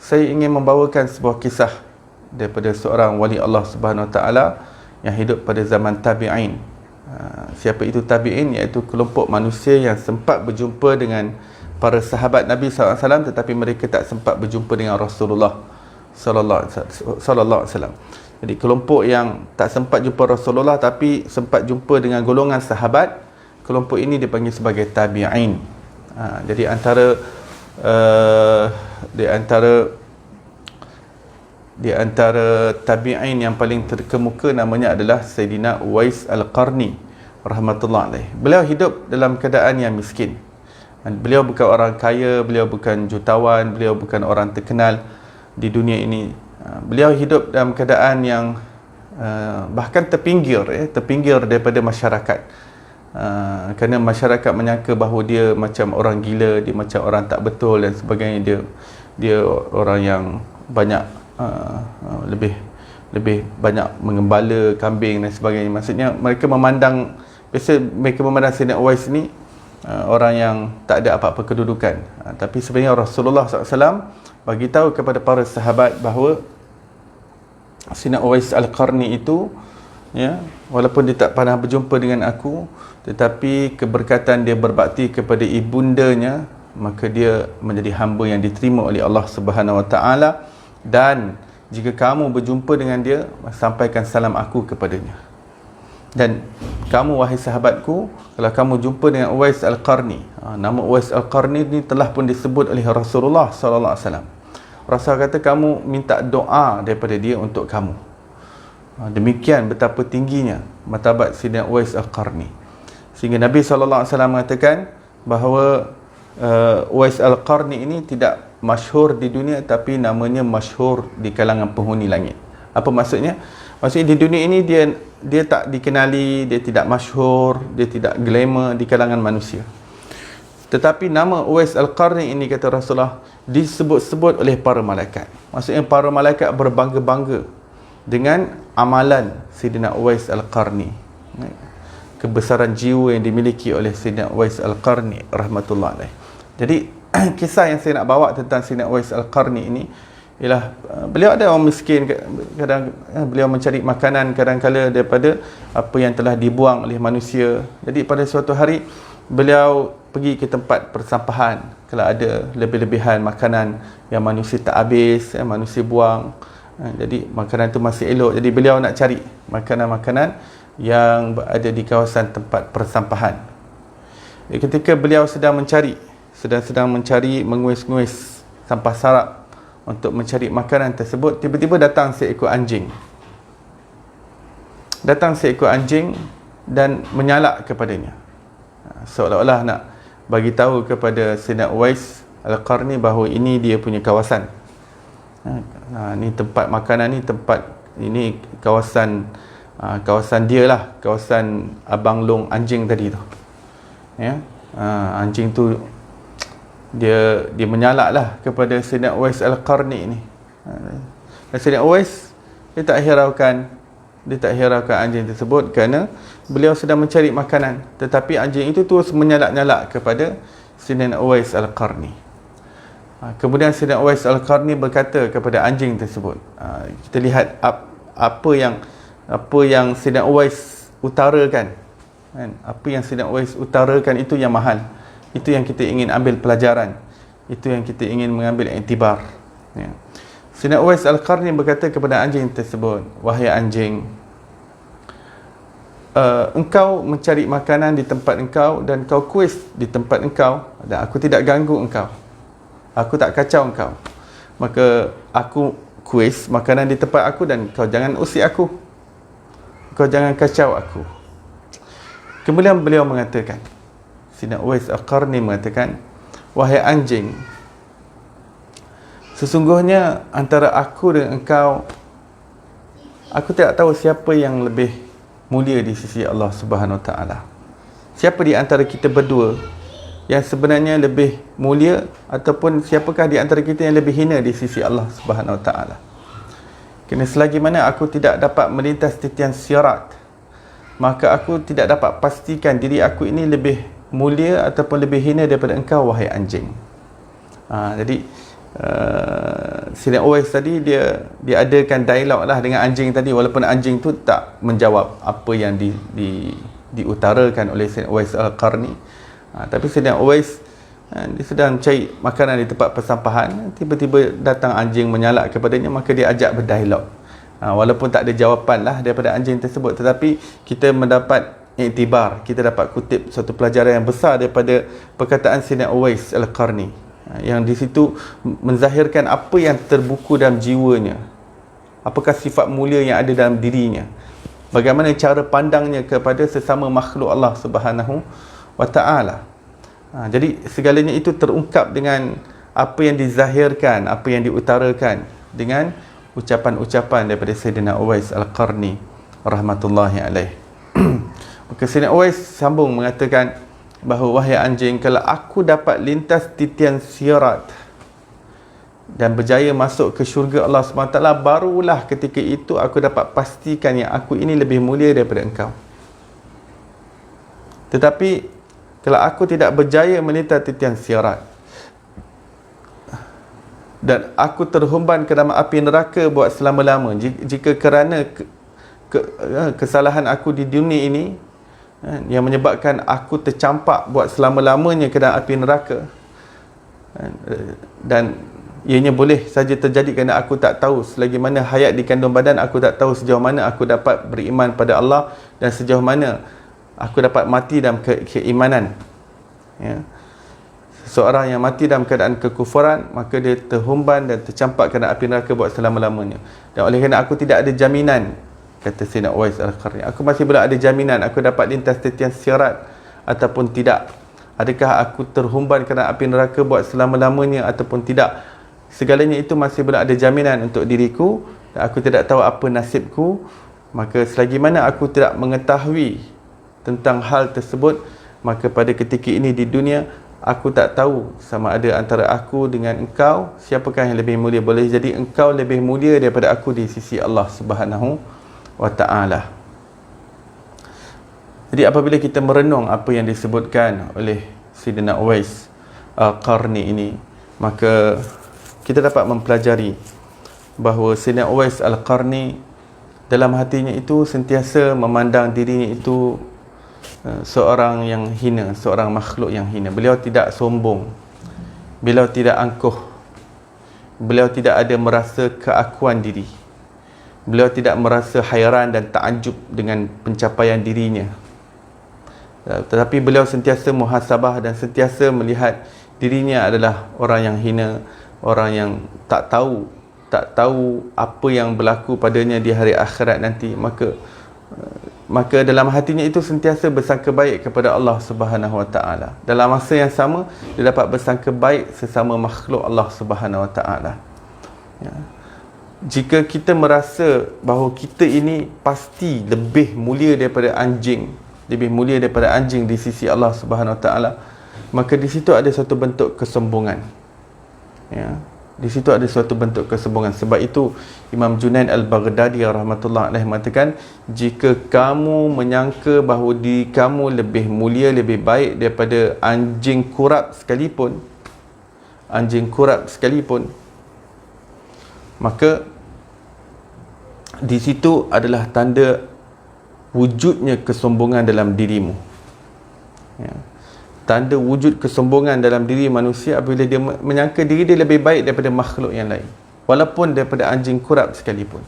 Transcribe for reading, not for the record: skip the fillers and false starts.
saya ingin membawakan sebuah kisah daripada seorang wali Allah Subhanahu Wa Taala yang hidup pada zaman tabi'in. Siapa itu tabi'in? Iaitu kelompok manusia yang sempat berjumpa dengan para sahabat Nabi SAW, tetapi mereka tak sempat berjumpa dengan Rasulullah Sallallahu Alaihi Wasallam. Jadi kelompok yang tak sempat jumpa Rasulullah tapi sempat jumpa dengan golongan sahabat, kelompok ini dipanggil sebagai tabi'in. Jadi di antara tabi'in yang paling terkemuka namanya adalah Sayyidina Uwais Al-Qarni rahmatullah alaih. Beliau hidup dalam keadaan yang miskin. Beliau bukan orang kaya, beliau bukan jutawan, beliau bukan orang terkenal di dunia ini. Beliau hidup dalam keadaan yang bahkan terpinggir daripada masyarakat. Kerana masyarakat menyangka bahawa dia macam orang gila, dia macam orang tak betul dan sebagainya. Dia orang yang banyak lebih banyak mengembala kambing dan sebagainya. Maksudnya mereka memandang Sayyidina Uwais ni orang yang tak ada apa-apa kedudukan. Tapi sebenarnya Rasulullah SAW bagi tahu kepada para sahabat bahawa Sayyidina Uwais Al-Qarni itu, ya, walaupun dia tak pernah berjumpa dengan aku, tetapi keberkatan dia berbakti kepada ibundanya, maka dia menjadi hamba yang diterima oleh Allah Subhanahu Wa Taala. Dan jika kamu berjumpa dengan dia, sampaikan salam aku kepadanya. Dan kamu wahai sahabatku, kalau kamu jumpa dengan Uwais Al-Qarni, nama Uwais Al-Qarni ni telah pun disebut oleh Rasulullah sallallahu alaihi wasallam. Rasul kata kamu minta doa daripada dia untuk kamu. Demikian betapa tingginya martabat Sayyidina Uwais Al-Qarni. Sehingga Nabi sallallahu alaihi wasallam mengatakan bahawa Uwais Al-Qarni ini tidak masyhur di dunia, tapi namanya masyhur di kalangan penghuni langit. Apa maksudnya? Maksudnya di dunia ini dia tak dikenali, dia tidak masyhur, dia tidak glamour di kalangan manusia. Tetapi nama Uwais Al-Qarni ini, kata Rasulullah, disebut-sebut oleh para malaikat. Maksudnya para malaikat berbangga-bangga dengan amalan Sayyidina Uwais Al-Qarni, kebesaran jiwa yang dimiliki oleh Sayyidina Uwais Al-Qarni rahmatullah alaih. Jadi kisah yang saya nak bawa tentang Sayyidina Uwais Al-Qarni ini ialah beliau ada orang miskin, kadang beliau mencari makanan kadang-kala daripada apa yang telah dibuang oleh manusia. Jadi pada suatu hari beliau pergi ke tempat persampahan, kalau ada lebih-lebihan makanan yang manusia tak habis, manusia buang, jadi makanan itu masih elok, jadi beliau nak cari makanan-makanan yang berada di kawasan tempat persampahan. Jadi ketika beliau sedang mencari, menguis-nguis sampah sarap untuk mencari makanan tersebut, tiba-tiba datang seekor anjing. Dan menyalak kepadanya, seolah-olah nak bagi tahu kepada Sayyidina Uwais Al-Qarni bahawa ini dia punya kawasan. Ni tempat makanan ni, kawasan dia lah, kawasan Abang Long anjing tadi tu. Ya, anjing tu dia menyalak lah kepada Sayyidina Uwais Al-Qarni ni. Dan Sayyidina Uwais dia tak hiraukan anjing tersebut kerana beliau sedang mencari makanan, tetapi anjing itu terus menyalak-nyalak kepada Sayyidina Uwais Al-Qarni. Kemudian Sayyidina Uwais Al-Qarni berkata kepada anjing tersebut, kita lihat apa yang Sayyidina Uwais utarakan, kan? Apa yang Sayyidina Uwais utarakan itu yang mahal. Itu yang kita ingin ambil pelajaran, itu yang kita ingin mengambil iktibar, ya. Sayyidina Uwais Al-Qarni berkata kepada anjing tersebut, wahai anjing, engkau mencari makanan di tempat engkau dan kau kuis di tempat engkau, dan aku tidak ganggu engkau, aku tak kacau engkau, maka aku kuis makanan di tempat aku dan kau jangan usik aku, kau jangan kacau aku. Kemudian beliau mengatakan, Sayyidina Uwais Al-Qarni mengatakan, wahai anjing, sesungguhnya antara aku dan engkau, aku tidak tahu siapa yang lebih mulia di sisi Allah Subhanahu Wa Taala. Siapa di antara kita berdua yang sebenarnya lebih mulia, ataupun siapakah di antara kita yang lebih hina di sisi Allah Subhanahu Wa Taala. Kerana selagi mana aku tidak dapat melintas titian sirat, maka aku tidak dapat pastikan diri aku ini lebih mulia ataupun lebih hina daripada engkau, wahai anjing. Jadi Sayyidina Uwais tadi dia adakan dialog lah dengan anjing tadi, walaupun anjing tu tak menjawab apa yang diutarakan oleh Sayyidina Uwais Al-Qarni. Tapi Sayyidina Uwais dia sedang cari makanan di tempat persampahan, tiba-tiba datang anjing menyalak kepadanya, maka dia ajak berdialog. Walaupun tak ada jawapan lah daripada anjing tersebut, tetapi kita mendapat iktibar, kita dapat kutip satu pelajaran yang besar daripada perkataan Sayyidina Uwais Al-Qarni, yang di situ menzahirkan apa yang terbuku dalam jiwanya, apakah sifat mulia yang ada dalam dirinya, bagaimana cara pandangnya kepada sesama makhluk Allah Subhanahu wa Ta'ala. Jadi segalanya itu terungkap dengan apa yang dizahirkan, apa yang diutarakan dengan ucapan-ucapan daripada Sayyidina Uwais Al-Qarni rahmatullahi alaih. Maka Sayyidina Uwais sambung mengatakan bahawa, wahai anjing, kalau aku dapat lintas titian sirat dan berjaya masuk ke syurga Allah SWT, barulah ketika itu aku dapat pastikan yang aku ini lebih mulia daripada engkau. Tetapi kalau aku tidak berjaya melintas titian sirat dan aku terhumban ke dalam api neraka buat selama-lama, jika kerana kesalahan aku di dunia ini yang menyebabkan aku tercampak buat selama-lamanya ke dalam api neraka, dan ianya boleh saja terjadi kerana aku tak tahu selagi mana hayat di kandung badan, aku tak tahu sejauh mana aku dapat beriman pada Allah dan sejauh mana aku dapat mati dalam keimanan. Seseorang yang mati dalam keadaan kekufuran, maka dia terhumban dan tercampak ke dalam api neraka buat selama-lamanya. Dan oleh kerana aku tidak ada jaminan, kata Sayyidina Uwais Al-Qarni, aku masih belum ada jaminan aku dapat lintas titian sirat ataupun tidak. Adakah aku terhumban ke dalam api neraka buat selama-lamanya ataupun tidak. Segalanya itu masih belum ada jaminan untuk diriku, dan aku tidak tahu apa nasibku. Maka selagi mana aku tidak mengetahui tentang hal tersebut, maka pada ketika ini di dunia, aku tak tahu sama ada antara aku dengan engkau, siapakah yang lebih mulia. Boleh jadi engkau lebih mulia daripada aku di sisi Allah Subhanahu wa Ta'ala. Jadi apabila kita merenung apa yang disebutkan oleh Sayyidina Uwais Al-Qarni ini, maka kita dapat mempelajari bahawa Sayyidina Uwais Al-Qarni dalam hatinya itu sentiasa memandang dirinya itu seorang yang hina, seorang makhluk yang hina. Beliau tidak sombong, beliau tidak angkuh, beliau tidak ada merasa keakuan diri, beliau tidak merasa hairan dan takjub dengan pencapaian dirinya. Tetapi beliau sentiasa muhasabah dan sentiasa melihat dirinya adalah orang yang hina, orang yang tak tahu apa yang berlaku padanya di hari akhirat nanti. Maka dalam hatinya itu sentiasa bersangka baik kepada Allah Subhanahu wa Ta'ala. Dalam masa yang sama, dia dapat bersangka baik sesama makhluk Allah Subhanahu wa Ta'ala. Jika kita merasa bahawa kita ini pasti lebih mulia daripada anjing, lebih mulia daripada anjing di sisi Allah Subhanahu wa Ta'ala, maka di situ ada satu bentuk kesombongan. Di situ ada suatu bentuk kesombongan. Sebab itu Imam Junaid Al-Baghdadi rahmatullah alaih mengatakan, jika kamu menyangka bahawa diri kamu lebih mulia, lebih baik daripada anjing kurap sekalipun, maka di situ adalah tanda wujudnya kesombongan dalam dirimu. Tanda wujud kesombongan dalam diri manusia apabila dia menyangka diri dia lebih baik daripada makhluk yang lain, walaupun daripada anjing kurap sekalipun.